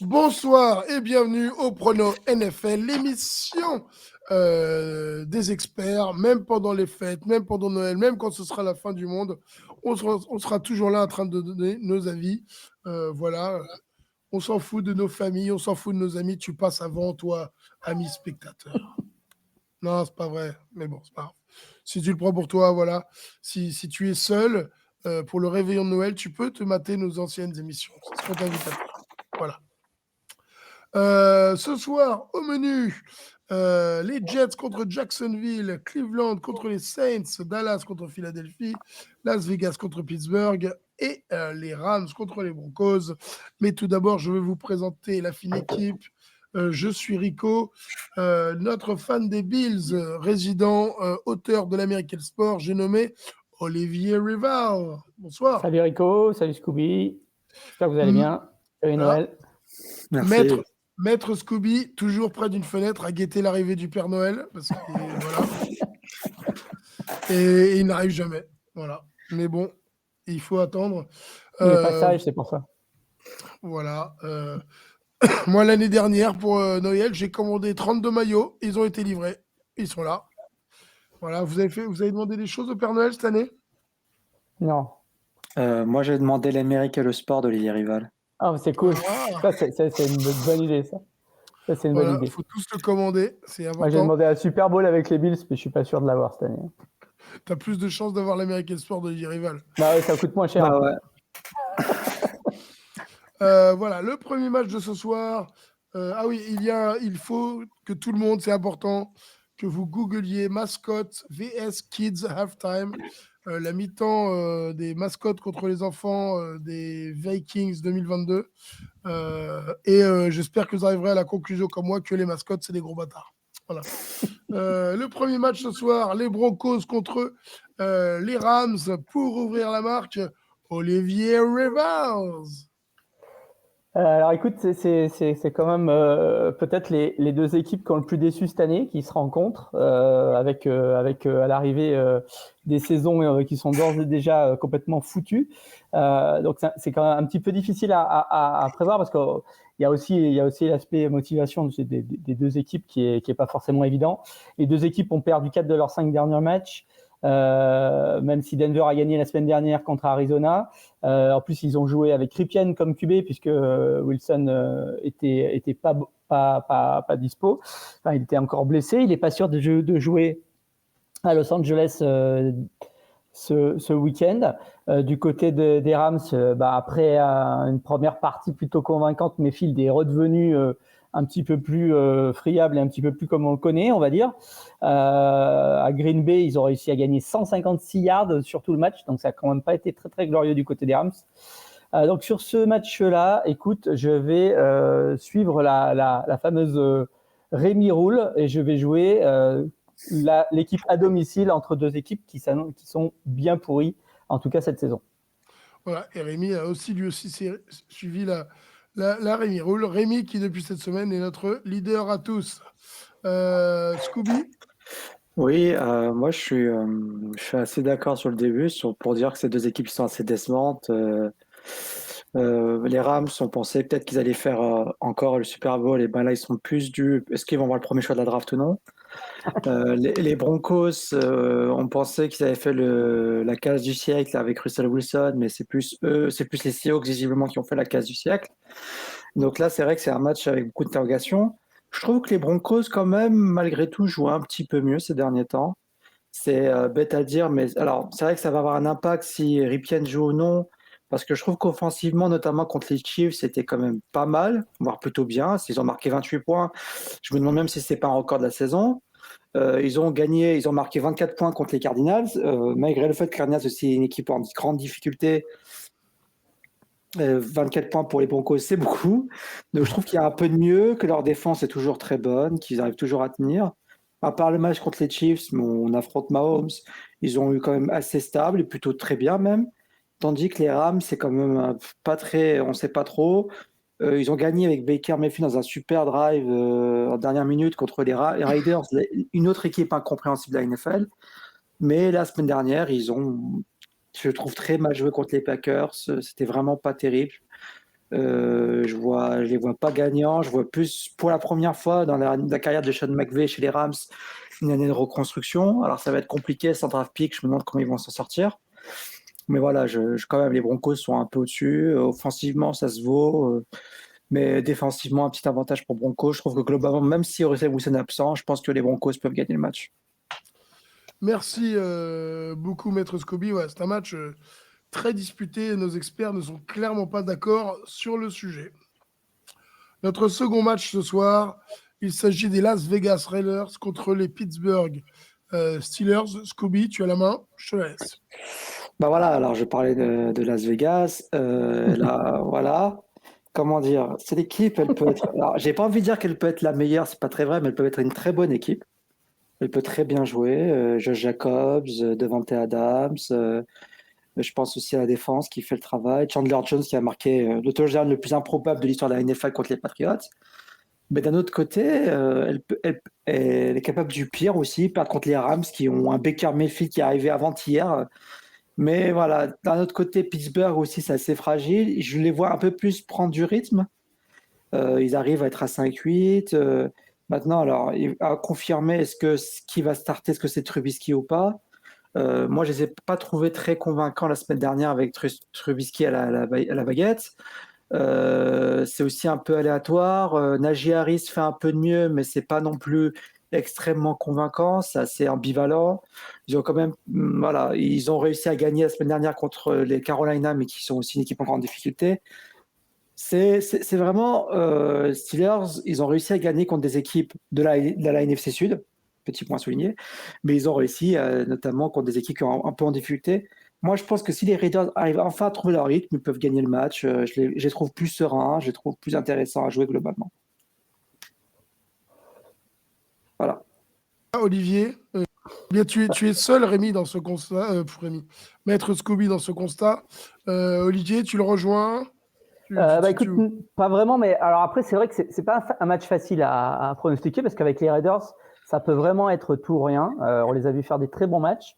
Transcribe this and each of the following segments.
Bonsoir et bienvenue au Prono NFL, l'émission des experts, même pendant les fêtes, même pendant Noël, même quand ce sera la fin du monde, on sera toujours là en train de donner nos avis. Voilà, on s'en fout de nos familles, on s'en fout de nos amis, tu passes avant toi, ami spectateur. Non, c'est pas vrai, mais bon, c'est pas grave. Si tu le prends pour toi, voilà. Si tu es seul pour le réveillon de Noël, tu peux te mater nos anciennes émissions. C'est ce qu'on t'invite à faire. Voilà. Ce soir, au menu, les Jets contre Jacksonville, Cleveland contre les Saints, Dallas contre Philadelphie, Las Vegas contre Pittsburgh et les Rams contre les Broncos. Mais tout d'abord, je vais vous présenter la fine équipe. Je suis Rico, notre fan des Bills, résident, auteur de l'American Sport, j'ai nommé Olivier Rival. Bonsoir. Salut Rico, salut Scooby, j'espère que vous allez bien. Salut Voilà. Noël. Merci. Maître Scooby, toujours près d'une fenêtre, à guetter l'arrivée du Père Noël, parce que voilà. Et il n'arrive jamais. Voilà. Mais bon, il faut attendre. Il n'est pas sage, c'est pour ça. Voilà. Moi, l'année dernière, pour Noël, j'ai commandé 32 maillots. Ils ont été livrés. Ils sont là. Voilà. Vous avez demandé des choses au Père Noël cette année? Non. Moi, j'ai demandé l'Amérique et le sport d'Olivier Rival. Ah, c'est cool. Ah. Ça, c'est une bonne idée, ça. Ça, c'est une Voilà, bonne idée. il faut tous le commander. C'est Moi, important. j'ai demandé un Super Bowl avec les Bills, mais je suis pas sûr de l'avoir cette année. Tu as plus de chances d'avoir l'American Sport de Rival. Bah ouais, ça coûte moins cher. Bah ouais. Voilà, le premier match de ce soir. Ah oui, il faut que tout le monde, c'est important, que vous googliez mascotte VS Kids Halftime, la mi-temps des mascottes contre les enfants des Vikings 2022. J'espère que vous arriverez à la conclusion comme moi que les mascottes, c'est des gros bâtards. Voilà. Le premier match ce soir, les Broncos contre les Rams pour ouvrir la marque. Olivier Rivals. Alors écoute, c'est quand même peut-être les deux équipes qui ont le plus déçu cette année, qui se rencontrent avec à l'arrivée des saisons qui sont d'ores et déjà complètement foutues. Donc c'est quand même un petit peu difficile à prévoir parce qu'il y a aussi l'aspect motivation des deux équipes qui est pas forcément évident. Les deux équipes ont perdu 4 de leurs 5 derniers matchs. Même si Denver a gagné la semaine dernière contre Arizona. En plus, ils ont joué avec Ripien comme QB puisque Wilson était pas dispo. Enfin, il était encore blessé. Il n'est pas sûr de jouer à Los Angeles ce week-end. Du côté des Rams, après une première partie plutôt convaincante, Mayfield est redevenu un petit peu plus friable et un petit peu plus comme on le connaît, on va dire. À Green Bay, ils ont réussi à gagner 156 yards sur tout le match, donc ça n'a quand même pas été très très glorieux du côté des Rams. Donc sur ce match-là, écoute, je vais suivre la fameuse Rémi Rule et je vais jouer l'équipe à domicile entre deux équipes qui sont bien pourries, en tout cas cette saison. Voilà, et Rémi a aussi lui aussi suivi la Rémi Rule. Rémi qui depuis cette semaine est notre leader à tous. Scooby. Oui, moi je suis assez d'accord sur le début pour dire que ces deux équipes sont assez décevantes. Les Rams, on pensait peut-être qu'ils allaient faire encore le Super Bowl, et ben là ils sont plus est-ce qu'ils vont avoir le premier choix de la draft ou non? Les Broncos, on pensait qu'ils avaient fait la case du siècle avec Russell Wilson, mais c'est plus les Seahawks visiblement qui ont fait la case du siècle. Donc là, c'est vrai que c'est un match avec beaucoup d'interrogations. Je trouve que les Broncos, quand même, malgré tout, jouent un petit peu mieux ces derniers temps. C'est bête à dire, mais alors c'est vrai que ça va avoir un impact si Ripien joue ou non, parce que je trouve qu'offensivement, notamment contre les Chiefs, c'était quand même pas mal, voire plutôt bien. S'ils ont marqué 28 points, je me demande même si c'est pas un record de la saison. Ils ont marqué 24 points contre les Cardinals, malgré le fait que les Cardinals aussi est une équipe en grande difficulté. 24 points pour les Broncos, c'est beaucoup. Donc je trouve qu'il y a un peu de mieux, que leur défense est toujours très bonne, qu'ils arrivent toujours à tenir. À part le match contre les Chiefs, on affronte Mahomes, ils ont eu quand même assez stable et plutôt très bien même. Tandis que les Rams, c'est quand même pas très, on sait pas trop. Ils ont gagné avec Baker Mayfield dans un super drive en dernière minute contre les Raiders, une autre équipe incompréhensible de la NFL. Mais la semaine dernière, je trouve très mal joué contre les Packers. C'était vraiment pas terrible. Je les vois pas gagnants. Je vois plus, pour la première fois dans la carrière de Sean McVay chez les Rams, une année de reconstruction. Alors ça va être compliqué sans draft pick. Je me demande comment ils vont s'en sortir. Mais voilà, quand même, les Broncos sont un peu au-dessus. Offensivement, ça se vaut. Mais défensivement, un petit avantage pour Broncos. Je trouve que globalement, même si Russell Wilson est absent, je pense que les Broncos peuvent gagner le match. Merci beaucoup, Maître Scobie. Ouais, c'est un match très disputé. Nos experts ne sont clairement pas d'accord sur le sujet. Notre second match ce soir, il s'agit des Las Vegas Raiders contre les Pittsburgh Steelers. Scobie, tu as la main, je te la laisse. Bah voilà, alors je parlais de Las Vegas. Là, voilà. Comment dire, cette équipe, elle peut être. Alors, j'ai pas envie de dire qu'elle peut être la meilleure, c'est pas très vrai, mais elle peut être une très bonne équipe. Elle peut très bien jouer. Josh Jacobs, Devante Adams. Je pense aussi à la défense qui fait le travail. Chandler Jones qui a marqué le touchdown le plus improbable de l'histoire de la NFL contre les Patriots. Mais d'un autre côté, elle est capable du pire aussi, perdre contre les Rams qui ont un Baker Mayfield qui est arrivé avant-hier. Mais voilà, d'un autre côté, Pittsburgh aussi, c'est assez fragile. Je les vois un peu plus prendre du rythme. Ils arrivent à être à 5-8. Maintenant, alors, à confirmer, ce qui va starter, est-ce que c'est Trubisky ou pas? Moi, je ne les ai pas trouvés très convaincants la semaine dernière avec Trubisky à la baguette. C'est aussi un peu aléatoire. Najee Harris fait un peu de mieux, mais c'est pas non plus extrêmement convaincant. C'est assez ambivalent. Ils ont quand même, voilà, ils ont réussi à gagner la semaine dernière contre les Carolina, mais qui sont aussi une équipe en grande difficulté. C'est vraiment Steelers. Ils ont réussi à gagner contre des équipes de la NFC Sud. Petit point souligné. Mais ils ont réussi notamment contre des équipes qui sont un peu en difficulté. Moi, je pense que si les Raiders arrivent enfin à trouver leur rythme, ils peuvent gagner le match. Je les trouve plus sereins, je les trouve plus intéressants à jouer globalement. Voilà. Olivier, bien, tu es seul, Rémi, dans ce constat. Maître Scobie, dans ce constat. Olivier, tu le rejoins? Écoute, pas vraiment, mais alors après, c'est vrai que c'est pas un match facile à pronostiquer parce qu'avec les Raiders, ça peut vraiment être tout ou rien. On les a vus faire des très bons matchs.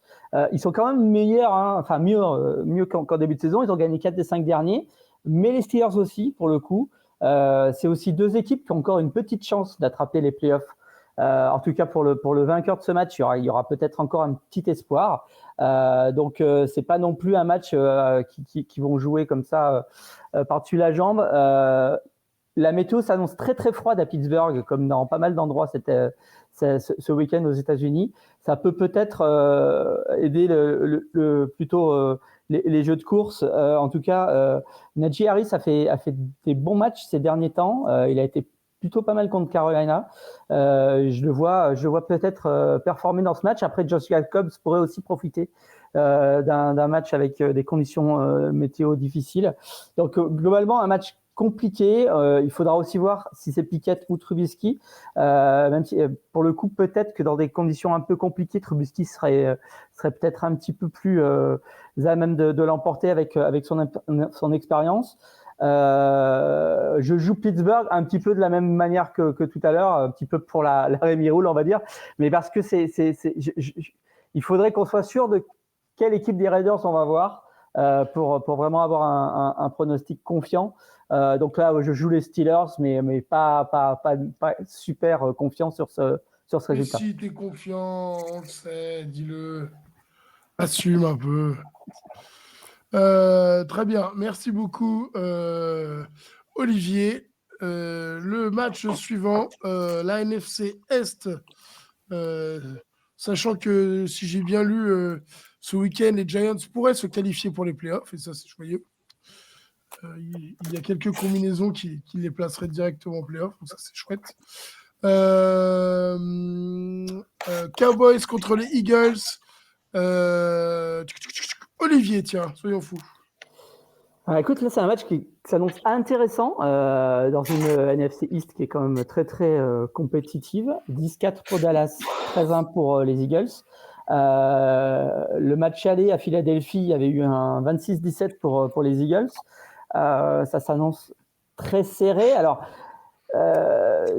Ils sont quand même meilleurs, hein, enfin mieux qu'en début de saison. Ils ont gagné 4 des 5 derniers, mais les Steelers aussi, pour le coup. C'est aussi deux équipes qui ont encore une petite chance d'attraper les playoffs. En tout cas, pour le vainqueur de ce match, il y aura peut-être encore un petit espoir. Donc, c'est pas non plus un match qui vont jouer comme ça par-dessus la jambe. La météo s'annonce très très froide à Pittsburgh, comme dans pas mal d'endroits ce week-end aux États-Unis. Ça peut peut-être aider plutôt les jeux de course. En tout cas, Najee Harris a fait des bons matchs ces derniers temps. Il a été plutôt pas mal contre Carolina. Je le vois peut-être performer dans ce match. Après, Josh Jacobs pourrait aussi profiter d'un match avec des conditions météo difficiles. Donc, globalement, un match compliqué. Il faudra aussi voir si c'est Pickett ou Trubisky. Même si, pour le coup, peut-être que dans des conditions un peu compliquées, Trubisky serait peut-être un petit peu plus à même de l'emporter avec son expérience. Je joue Pittsburgh un petit peu de la même manière que tout à l'heure, un petit peu pour la Rémi Roule, on va dire, mais parce que il faudrait qu'on soit sûr de quelle équipe des Raiders on va voir pour vraiment avoir un pronostic confiant. Donc là, je joue les Steelers, mais pas super confiant sur ce résultat. Si tu es confiant, on le sait, dis-le. Assume un peu. Très bien, merci beaucoup, Olivier. Le match suivant, la NFC Est, sachant que si j'ai bien lu, ce week-end, les Giants pourraient se qualifier pour les playoffs, et ça c'est joyeux. Il y a quelques combinaisons qui les placeraient directement en playoffs, donc ça c'est chouette. Cowboys contre les Eagles. Olivier, tiens, soyons fous. Alors, écoute, là, c'est un match qui s'annonce intéressant dans une NFC East qui est quand même très, très compétitive. 10-4 pour Dallas, 13-1 pour les Eagles. Le match aller à Philadelphie, il y avait eu un 26-17 pour les Eagles. Ça s'annonce très serré. Alors,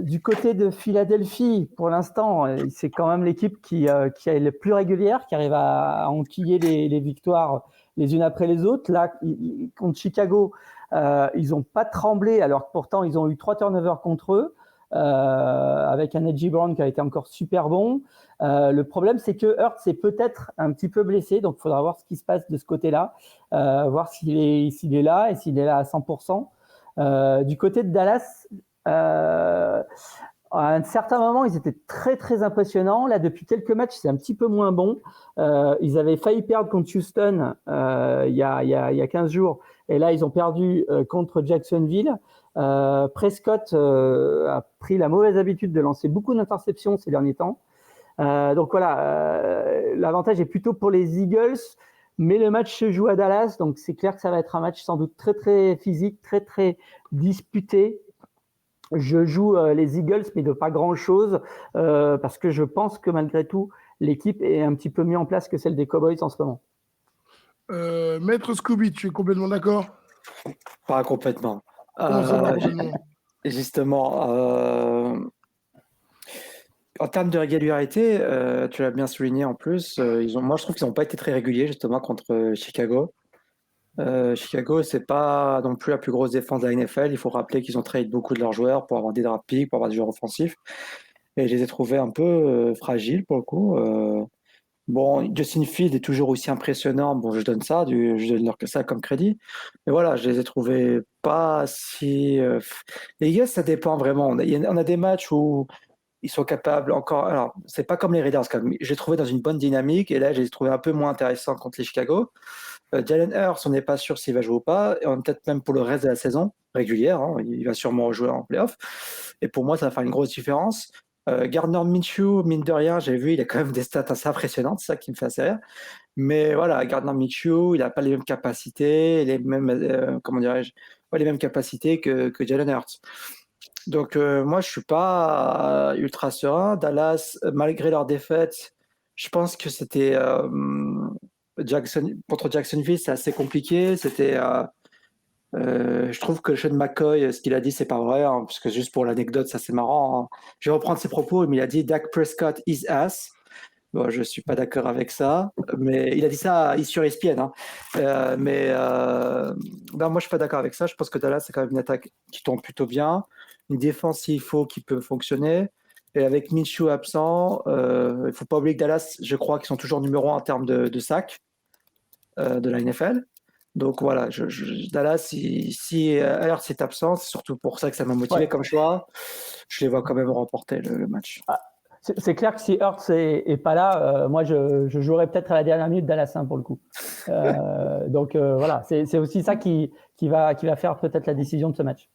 du côté de Philadelphie, pour l'instant, c'est quand même l'équipe qui est le plus régulière, qui arrive à enquiller les victoires les unes après les autres. Là, contre Chicago, Ils n'ont pas tremblé, alors que pourtant, ils ont eu 3 turnovers contre eux, avec un Edgy Brown qui a été encore super bon. Le problème, c'est que Hurts est peut-être un petit peu blessé, donc il faudra voir ce qui se passe de ce côté-là, voir s'il est là et s'il est là à 100%. Du côté de Dallas, à un certain moment, ils étaient très, très impressionnants. Là, depuis quelques matchs, c'est un petit peu moins bon. Ils avaient failli perdre contre Houston il y a 15 jours. Et là, ils ont perdu contre Jacksonville. Prescott a pris la mauvaise habitude de lancer beaucoup d'interceptions ces derniers temps. Donc voilà, l'avantage est plutôt pour les Eagles. Mais le match se joue à Dallas. Donc c'est clair que ça va être un match sans doute très, très physique, très, très disputé. Je joue les Eagles, mais de pas grand-chose, parce que je pense que malgré tout, l'équipe est un petit peu mieux en place que celle des Cowboys en ce moment. Maître Scooby, tu es complètement d'accord? Pas complètement. Comment ça va complètement? Justement, en termes de régularité, tu l'as bien souligné en plus, moi je trouve qu'ils n'ont pas été très réguliers justement contre Chicago. Chicago, c'est pas non plus la plus grosse défense de la NFL. Il faut rappeler qu'ils ont trade beaucoup de leurs joueurs pour avoir des draft picks, pour avoir des joueurs offensifs. Et je les ai trouvés un peu fragiles pour le coup. Bon, Justin Fields est toujours aussi impressionnant. Bon, je donne leur ça comme crédit. Mais voilà, je les ai trouvés pas si. Les gars, ça dépend vraiment. On a des matchs où ils sont capables encore. Alors, c'est pas comme les Raiders. J'ai trouvé dans une bonne dynamique. Et là, je les ai trouvés un peu moins intéressants contre les Chicago. Jalen Hurts, on n'est pas sûr s'il va jouer ou pas, et peut-être même pour le reste de la saison régulière, hein, il va sûrement jouer en playoff. Et pour moi, ça va faire une grosse différence. Gardner Minshew, mine de rien, j'ai vu, il a quand même des stats assez impressionnantes, c'est ça qui me fait assez rire. Mais voilà, Gardner Minshew, il n'a pas les mêmes capacités, les mêmes, les mêmes capacités que Jalen Hurts. Donc moi, je suis pas ultra serein. Dallas, malgré leur défaite, je pense que c'était contre Jacksonville, c'est assez compliqué. Je trouve que Sean McCoy, ce qu'il a dit, c'est pas vrai, hein, parce que juste pour l'anecdote, ça c'est marrant. Hein. Je vais reprendre ses propos, mais il a dit Dak Prescott is ass. Bon, je suis pas d'accord avec ça, mais il a dit ça sur ESPN. Hein. Non, moi je suis pas d'accord avec ça. Je pense que Dallas c'est quand même une attaque qui tombe plutôt bien, une défense s'il faut qui peut fonctionner. Et avec Minshew absent, il faut pas oublier que Dallas, je crois qu'ils sont toujours numéro 1 en termes de sacs de la NFL. Donc voilà, Dallas, si Hurts est absent, c'est surtout pour ça que ça m'a motivé comme choix. Je les vois quand même remporter le match. Ah, c'est clair que si Hurts est pas là, moi je jouerais peut-être à la dernière minute Dallas pour le coup. Donc voilà, c'est aussi ça qui va faire peut-être la décision de ce match.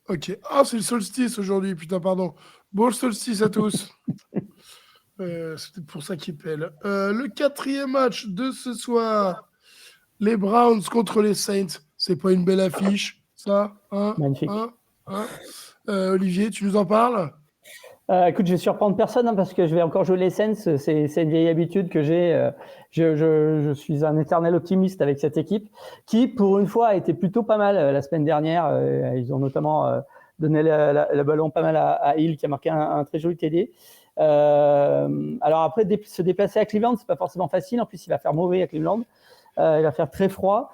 Ok. Ah, c'est le solstice aujourd'hui, putain, pardon. Bon solstice à tous. C'est peut-être pour ça qu'il pèle. Le 4e match de ce soir, les Browns contre les Saints. C'est pas une belle affiche, ça, hein? Magnifique. Olivier, tu nous en parles? Écoute, je vais surprendre personne, hein, parce que je vais encore jouer les Saints. C'est une vieille habitude que j'ai. Je suis un éternel optimiste avec cette équipe qui, pour une fois, a été plutôt pas mal la semaine dernière. Ils ont notamment donné le ballon pas mal à Hill, qui a marqué un très joli TD. Alors après, se déplacer à Cleveland, c'est pas forcément facile. En plus, il va faire mauvais à Cleveland. Il va faire très froid.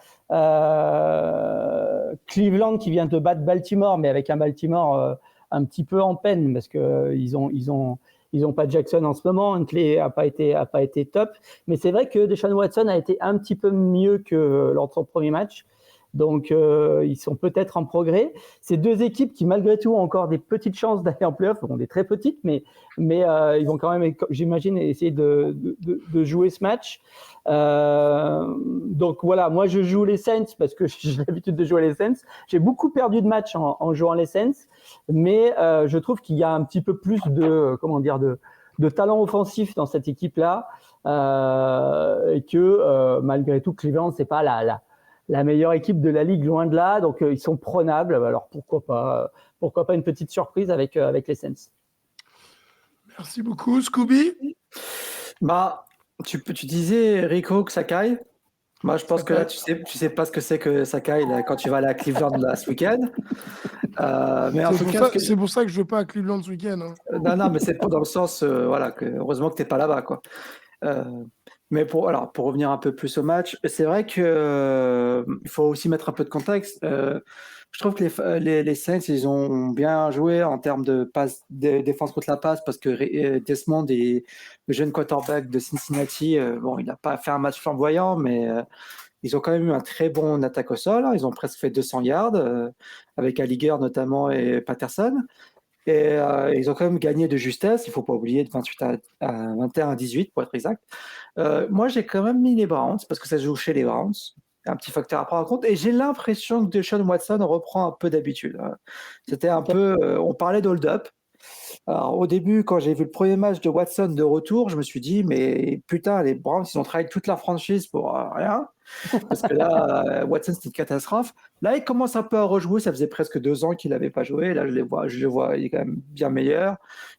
Cleveland qui vient de battre Baltimore, mais avec un Baltimore un petit peu en peine, parce que ils ont pas Jackson en ce moment. Huntley a pas été top. Mais c'est vrai que Deshaun Watson a été un petit peu mieux que lors de son premier match. Donc, ils sont peut-être en progrès. Ces deux équipes qui, malgré tout, ont encore des petites chances d'aller en playoff, bon, des très petites, mais ils vont quand même, j'imagine, essayer de jouer ce match. Donc voilà, moi je joue les Saints parce que j'ai l'habitude de jouer les Saints. J'ai beaucoup perdu de matchs en jouant les Saints, mais je trouve qu'il y a un petit peu plus de talent offensif dans cette équipe-là, et que malgré tout, Cleveland, c'est pas la meilleure équipe de la ligue, loin de là. Donc ils sont prenables. Alors pourquoi pas une petite surprise avec les Saints. Merci beaucoup, Scooby. Tu disais Rico Sakai. Moi, je pense que là, tu sais pas ce que c'est que Sakai là, quand tu vas aller à Cleveland là, ce week-end. C'est pour ça que je ne vais pas à Cleveland ce week-end. Hein. Non, mais c'est pas dans le sens, voilà, heureusement que tu n'es pas là-bas, quoi. Mais pour revenir un peu plus au match, c'est vrai que il faut aussi mettre un peu de contexte. Je trouve que les Saints, ils ont bien joué en termes de défense contre la passe parce que Desmond est le jeune quarterback de Cincinnati. Bon, il n'a pas fait un match flamboyant, mais ils ont quand même eu un très bon attaque au sol. Ils ont presque fait 200 yards avec Alliger notamment et Patterson. Et ils ont quand même gagné de justesse. Il ne faut pas oublier de 28 à 21 à 18 pour être exact. Moi, j'ai quand même mis les Browns parce que ça se joue chez les Browns. Un petit facteur à prendre en compte. Et j'ai l'impression que Deshaun Watson reprend un peu d'habitude. C'était un peu. On parlait d'hold-up. Alors, au début, quand j'ai vu le premier match de Watson de retour, je me suis dit, mais putain, les Browns, ils ont travaillé toute leur franchise pour rien. Parce que là, Watson, c'était une catastrophe. Là, il commence un peu à rejouer. Ça faisait presque 2 ans qu'il n'avait pas joué. Là, je le vois, il est quand même bien meilleur.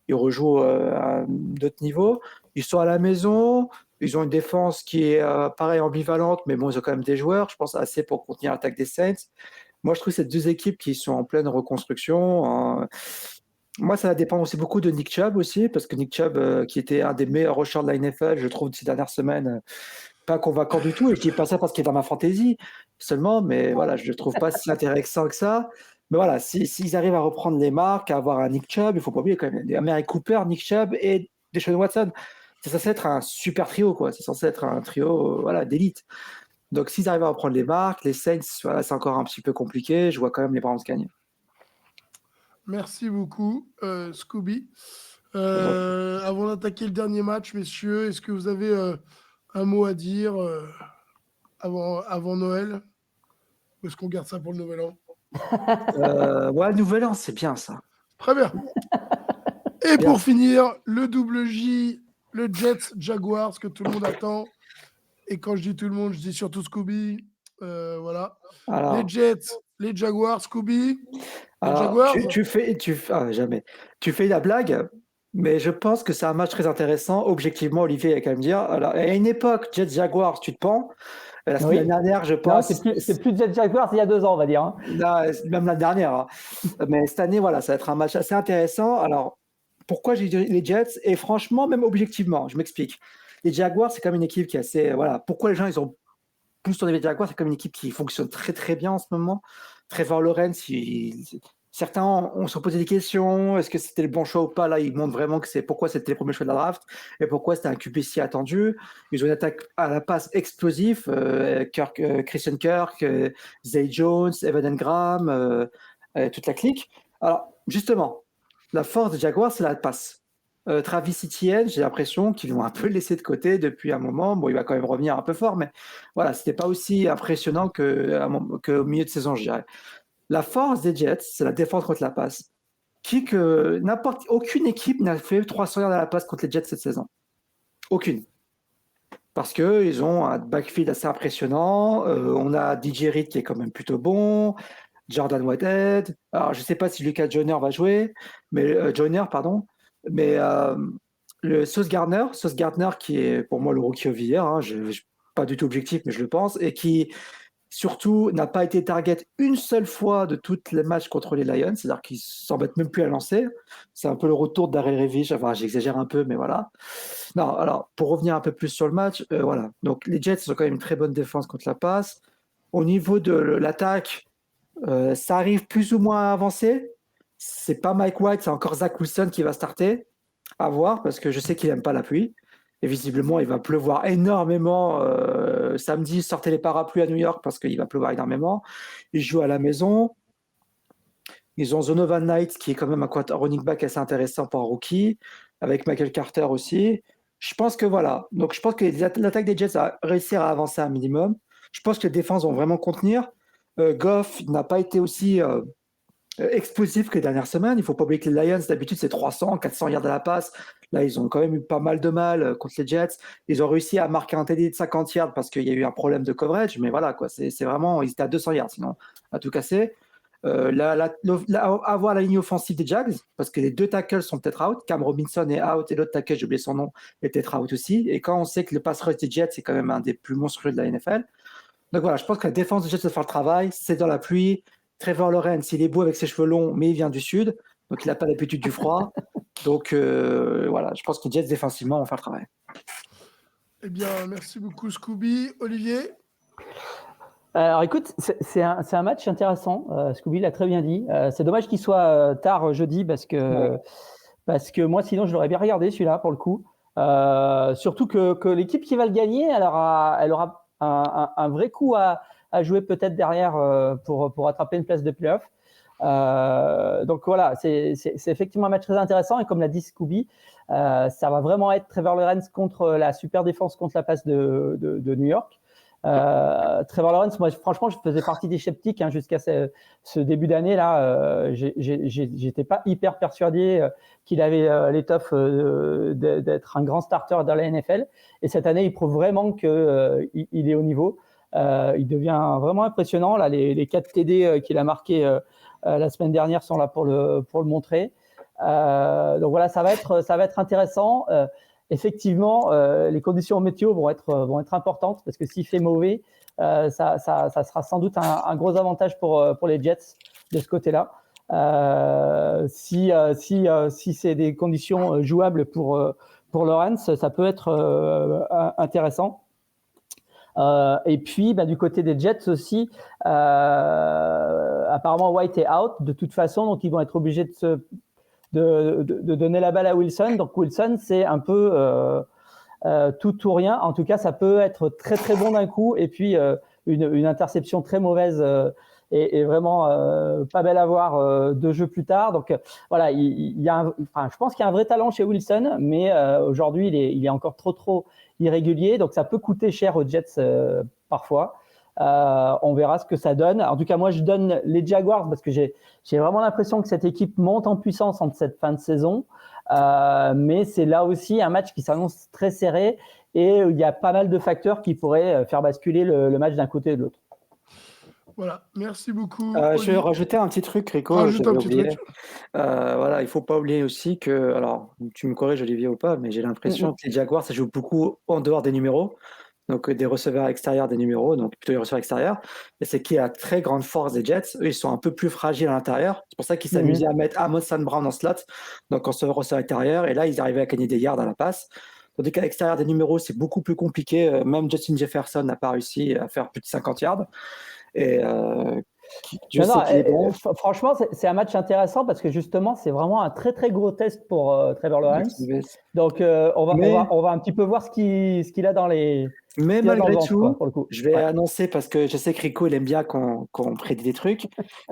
Il rejoue à d'autres niveaux. Ils sont à la maison. Ils ont une défense qui est pareil ambivalente, mais bon, ils ont quand même des joueurs, je pense, assez pour contenir l'attaque des Saints. Moi, je trouve ces deux équipes qui sont en pleine reconstruction. Moi, ça va dépendre aussi beaucoup de Nick Chubb aussi, parce que Nick Chubb, qui était un des meilleurs rushers de la NFL, je trouve, ces dernières semaines, pas convaincant du tout. Et je dis pas ça parce qu'il est dans ma fantaisie seulement, mais voilà, je le trouve pas si intéressant que ça. Mais voilà, s'ils arrivent à reprendre les marques, à avoir un Nick Chubb, il faut pas oublier quand même, Amari Cooper, Nick Chubb et Deshaun Watson. C'est censé être un super trio, quoi. C'est censé être un trio voilà, d'élite. Donc, s'ils arrivent à reprendre les marques, les Saints, voilà, c'est encore un petit peu compliqué. Je vois quand même les Browns gagner. Merci beaucoup, Scooby. Avant d'attaquer le dernier match, messieurs, est-ce que vous avez un mot à dire avant Noël? Ou est-ce qu'on garde ça pour le Nouvel An? Ouais, Nouvel An, c'est bien ça. Très bien. Et pour finir, le double J, le Jets Jaguars que tout le monde attend. Et quand je dis tout le monde, je dis surtout Scooby. Voilà. Alors, les Jets, les Jaguars, Scooby. Les alors, Jaguars. jamais. Tu fais la blague, mais je pense que c'est un match très intéressant. Objectivement, Olivier, il y a qu'à me dire. Alors, à une époque, Jets Jaguars, tu te pends. La semaine dernière, je pense. Non, c'est plus Jets Jaguars il y a 2 ans, on va dire. Hein. Là, même la dernière. Hein. Mais cette année, voilà, ça va être un match assez intéressant. Alors, pourquoi j'ai dit les Jets? Et franchement, même objectivement, je m'explique. Les Jaguars, c'est comme une équipe qui est assez. Voilà. Pourquoi les gens, ils ont plus tourné les Jaguars? C'est comme une équipe qui fonctionne très, très bien en ce moment. Trevor Lawrence, certains ont se posé des questions. Est-ce que c'était le bon choix ou pas? Là, ils montrent vraiment que c'est pourquoi c'était le premier choix de la draft et pourquoi c'était un QB si attendu. Ils ont une attaque à la passe explosive. Christian Kirk, Zay Jones, Evan Engram, toute la clique. Alors, justement, la force des Jaguars, c'est la passe. Travis Etienne, j'ai l'impression qu'ils l'ont un peu laissé de côté depuis un moment. Bon, il va quand même revenir un peu fort, mais voilà, c'était pas aussi impressionnant qu'au milieu de saison, je dirais. La force des Jets, c'est la défense contre la passe. Aucune équipe n'a fait 300 yards à la passe contre les Jets cette saison. Aucune. Parce qu'ils ont un backfield assez impressionnant. On a DJ Reed qui est quand même plutôt bon. Jordan Whitehead. Alors, je ne sais pas si Lucas Joyner va jouer, mais Mais le Sauce Gardner qui est pour moi le rookie of the year, hein, je pas du tout objectif, mais je le pense, et qui surtout n'a pas été target une seule fois de tous les matchs contre les Lions, c'est-à-dire qu'il s'embête même plus à lancer. C'est un peu le retour d'Arrell Revich, enfin j'exagère un peu, mais voilà. Non, alors pour revenir un peu plus sur le match, voilà. Donc les Jets ont quand même une très bonne défense contre la passe. Au niveau de l'attaque, ça arrive plus ou moins à avancer. C'est pas Mike White, c'est encore Zach Wilson qui va starter. À voir, parce que je sais qu'il n'aime pas la pluie. Et visiblement, il va pleuvoir énormément. Samedi, sortez les parapluies à New York parce qu'il va pleuvoir énormément. Ils jouent à la maison. Ils ont Zonovan Knight, qui est quand même un running back assez intéressant pour un rookie, avec Michael Carter aussi. Je pense que voilà. Donc, je pense que l'attaque des Jets va réussir à avancer un minimum. Je pense que les défenses vont vraiment contenir. Goff n'a pas été aussi explosif que les dernières semaines. Il ne faut pas oublier que les Lions, d'habitude, c'est 300, 400 yards à la passe. Là, ils ont quand même eu pas mal de mal contre les Jets. Ils ont réussi à marquer un TD de 50 yards parce qu'il y a eu un problème de coverage. Mais voilà, quoi, c'est vraiment, ils étaient à 200 yards, sinon, à tout casser. Avoir la ligne offensive des Jags, parce que les deux tackles sont peut-être out. Cam Robinson est out et l'autre tackle, j'ai oublié son nom, est peut-être out aussi. Et quand on sait que le pass rush des Jets, c'est quand même un des plus monstrueux de la NFL. Donc voilà, je pense que la défense des Jets va faire le travail. C'est dans la pluie. Trevor Lawrence, il est beau avec ses cheveux longs, mais il vient du sud, donc il n'a pas l'habitude du froid. Donc voilà, je pense que les Jets défensivement vont faire le travail. Eh bien, merci beaucoup, Scooby. Olivier? Alors écoute, c'est un match intéressant. Scooby l'a très bien dit. C'est dommage qu'il soit tard jeudi parce que moi, sinon, je l'aurais bien regardé celui-là pour le coup. Surtout que l'équipe qui va le gagner, elle aura un vrai coup à jouer peut-être derrière pour attraper une place de play-off. Donc voilà, c'est effectivement un match très intéressant et comme l'a dit Scooby, ça va vraiment être Trevor Lawrence contre la super défense contre la passe de New York. Trevor Lawrence, moi franchement, je faisais partie des sceptiques jusqu'à ce début d'année là. J'étais pas hyper persuadé qu'il avait l'étoffe d'être un grand starter dans la NFL. Et cette année, il prouve vraiment que il est au niveau. Il devient vraiment impressionnant. Là, les 4 TD qu'il a marqués la semaine dernière sont là pour le montrer. Donc voilà, ça va être intéressant. Effectivement, les conditions météo vont être importantes parce que s'il fait mauvais, ça sera sans doute un gros avantage pour les Jets de ce côté-là. Si c'est des conditions jouables pour Lawrence, ça peut être intéressant. Et puis, du côté des Jets aussi, apparemment White est out de toute façon, donc ils vont être obligés de donner la balle à Wilson. Donc Wilson, c'est un peu tout ou rien. En tout cas, ça peut être très très bon d'un coup et puis une interception très mauvaise et vraiment pas belle à voir 2 jeux plus tard. Donc voilà, je pense qu'il y a un vrai talent chez Wilson, mais aujourd'hui il est encore trop irrégulier, donc ça peut coûter cher aux Jets parfois. On verra ce que ça donne. En tout cas, moi, je donne les Jaguars parce que j'ai vraiment l'impression que cette équipe monte en puissance en cette fin de saison. Mais c'est là aussi un match qui s'annonce très serré et il y a pas mal de facteurs qui pourraient faire basculer le match d'un côté et de l'autre. Voilà, merci beaucoup. Je vais rajouter un petit truc, Rico. Rajoute un j'avais petit oublié. truc. Voilà, il faut pas oublier aussi que, alors, tu me corriges Olivier ou pas, mais j'ai l'impression que les Jaguars, ça joue beaucoup en dehors des numéros, donc des receveurs extérieurs des numéros, donc plutôt des receveurs extérieurs. Et c'est qui a très grande force des Jets. Eux, ils sont un peu plus fragiles à l'intérieur. C'est pour ça qu'ils s'amusaient à mettre Amon St. Brown en slot, donc en receveur extérieur. Et là, ils arrivaient à gagner des yards à la passe. Tandis qu'à l'extérieur des numéros, c'est beaucoup plus compliqué. Même Justin Jefferson n'a pas réussi à faire plus de 50 yards. Et franchement, c'est un match intéressant parce que justement, c'est vraiment un très très gros test pour Trevor Lawrence. Donc, on va un petit peu voir ce qu'il a dans les. Mais malgré tout, pour le coup. Je vais annoncer parce que je sais que Rico il aime bien qu'on prédit des trucs.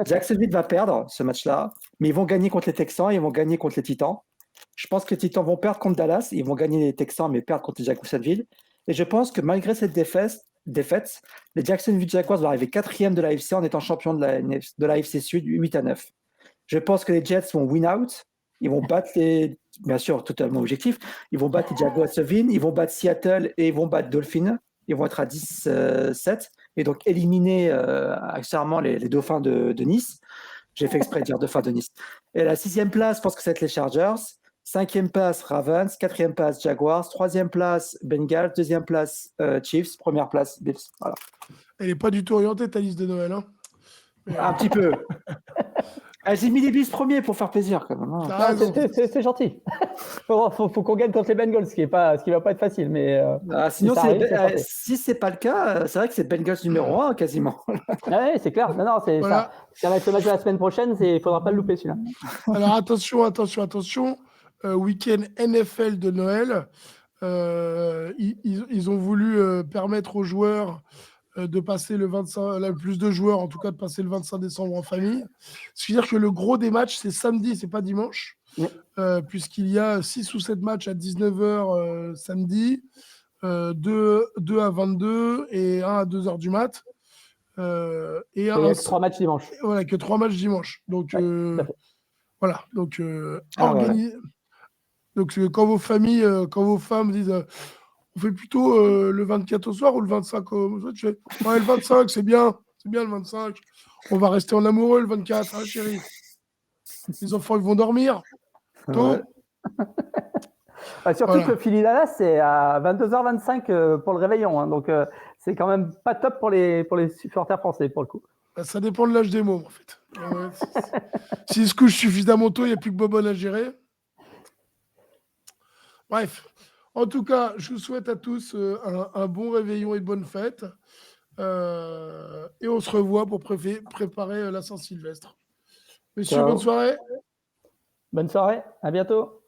Jacksonville va perdre ce match-là, mais ils vont gagner contre les Texans, ils vont gagner contre les Titans. Je pense que les Titans vont perdre contre Dallas, ils vont gagner les Texans, mais perdre contre les Jacksonville. Et je pense que malgré cette défaite, les Jacksonville Jaguars vont arriver 4e de l'AFC en étant champions de l'AFC Sud 8-9. Je pense que les Jets vont win out. Ils vont battre bien sûr, totalement objectif, ils vont battre les Jaguars de Seville, ils vont battre Seattle et ils vont battre Dolphins. Ils vont être à 10-7 et donc éliminer accessoirement les Dauphins de Nice. J'ai fait exprès de dire Dauphins de Nice. Et la 6e place, je pense que ça va être les Chargers. 5e place, Ravens. 4e place, Jaguars. 3e place, Bengals. 2e place, Chiefs. 1re place, Bills. Voilà. Elle n'est pas du tout orientée, ta liste de Noël. Hein. Un petit peu. J'ai mis les Bills premiers pour faire plaisir quand même. C'est gentil. faut qu'on gagne contre les Bengals, ce qui va pas être facile. Mais sinon, si c'est pas le cas, c'est vrai que c'est Bengals numéro 1 quasiment. Ouais, c'est clair. Non, voilà. Ça va être le match de la semaine prochaine. Il faudra pas le louper celui-là. Alors attention. Week-end NFL de Noël. Ils ont voulu permettre aux joueurs de passer le 25, plus de joueurs en tout cas de passer le 25 décembre en famille. C'est-à-dire que le gros des matchs, c'est samedi, c'est pas dimanche, puisqu'il y a 6 ou 7 matchs à 19h samedi, 2 à 22 et 1 à 2h du mat. Et 3 matchs dimanche. Voilà, que 3 matchs dimanche. Donc, voilà. Donc, donc quand vos familles, quand vos femmes disent on fait plutôt le 24 au soir ou le 25 au soir, tu fais ouais, le 25, c'est bien le 25. On va rester en amoureux le 24, hein, chérie. Les enfants, ils vont dormir tôt. Surtout que Philly Dallas, c'est à 22h25 pour le réveillon. Hein, donc, c'est quand même pas top pour les supporters français, pour le coup. Ça dépend de l'âge des mômes, en fait. S'ils se couchent suffisamment tôt, il n'y a plus que Bobonne à gérer. Bref, En tout cas, je vous souhaite à tous un bon réveillon et de bonnes fêtes. Et on se revoit pour préparer la Saint-Sylvestre. Messieurs, bonne Ciao. soirée. Bonne soirée, à bientôt.